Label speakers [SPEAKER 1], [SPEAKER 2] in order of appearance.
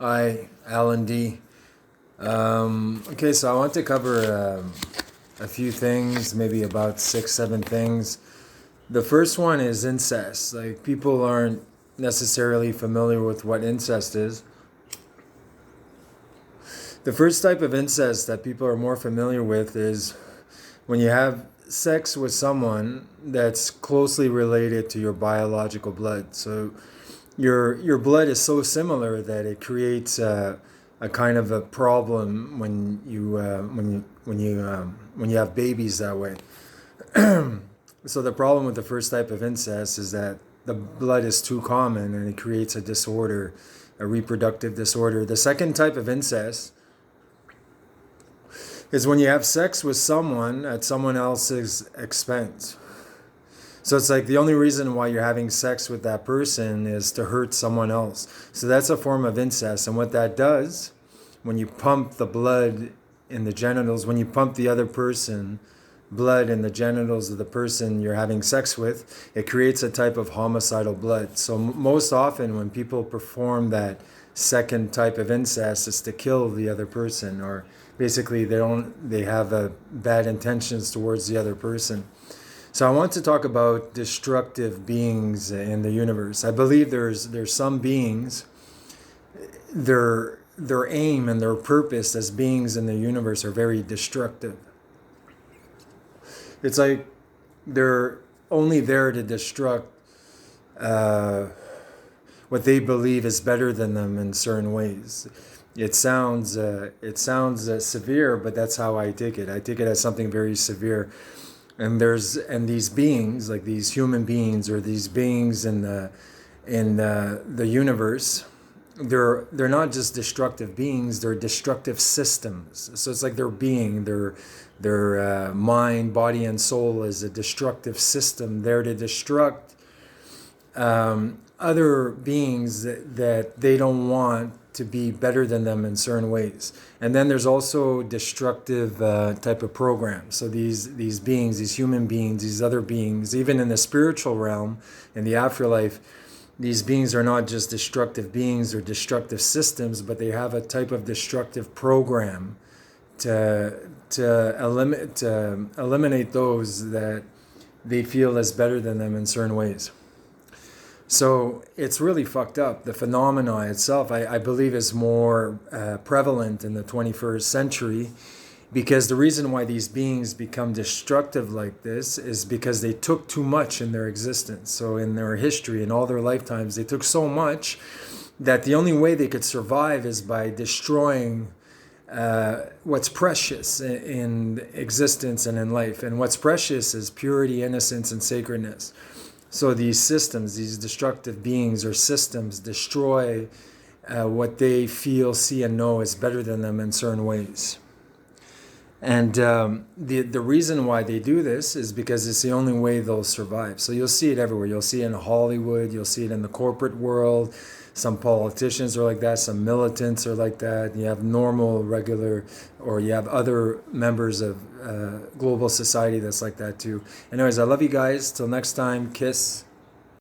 [SPEAKER 1] Hi, Alan D. Okay, so I want to cover a few things, maybe about six, seven things. The first one is incest. Like, people aren't necessarily familiar with what incest is. The first type of incest that people are more familiar with is when you have sex with someone that's closely related to your biological blood. So your blood is so similar that it creates a kind of a problem when you have babies that way. So the problem with the first type of incest is that the blood is too common and it creates a disorder, a reproductive disorder. The second type of incest is when you have sex with someone at someone else's expense. So it's like the only reason why you're having sex with that person is to hurt someone else. So that's a form of incest. And what that does, when you pump the blood in the genitals, when you pump the other person blood in the genitals of the person you're having sex with, it creates a type of homicidal blood. So most often when people perform that second type of incest, it's to kill the other person, or basically they have bad intentions towards the other person. So I want to talk about destructive beings in the universe. I believe there's some beings, their aim and their purpose as beings in the universe are very destructive. It's like they're only there to destruct what they believe is better than them in certain ways. It sounds severe, but that's how I take it. I take it as something very severe. And these beings, like these human beings or these beings in the universe, they're not just destructive beings, they're destructive systems. So it's like their mind, body, and soul is a destructive system there to destruct other beings that they don't want to be better than them in certain ways. And then there's also destructive type of programs. So these beings, these human beings, these other beings, even in the spiritual realm, in the afterlife, these beings are not just destructive beings or destructive systems, but they have a type of destructive program to eliminate those that they feel is better than them in certain ways. So it's really fucked up. The phenomena itself, I believe, is more prevalent in the 21st century, because the reason why these beings become destructive like this is because they took too much in their existence. So in their history, in all their lifetimes, they took so much that the only way they could survive is by destroying what's precious in existence and in life. And what's precious is purity, innocence, and sacredness. So these systems, these destructive beings or systems destroy what they feel, see, and know is better than them in certain ways. And the reason why they do this is because it's the only way they'll survive. So you'll see it everywhere. You'll see it in Hollywood. You'll see it in the corporate world. Some politicians are like that. Some militants are like that. You have normal, regular, or you have other members of global society that's like that too. Anyways, I love you guys. Till next time, kiss.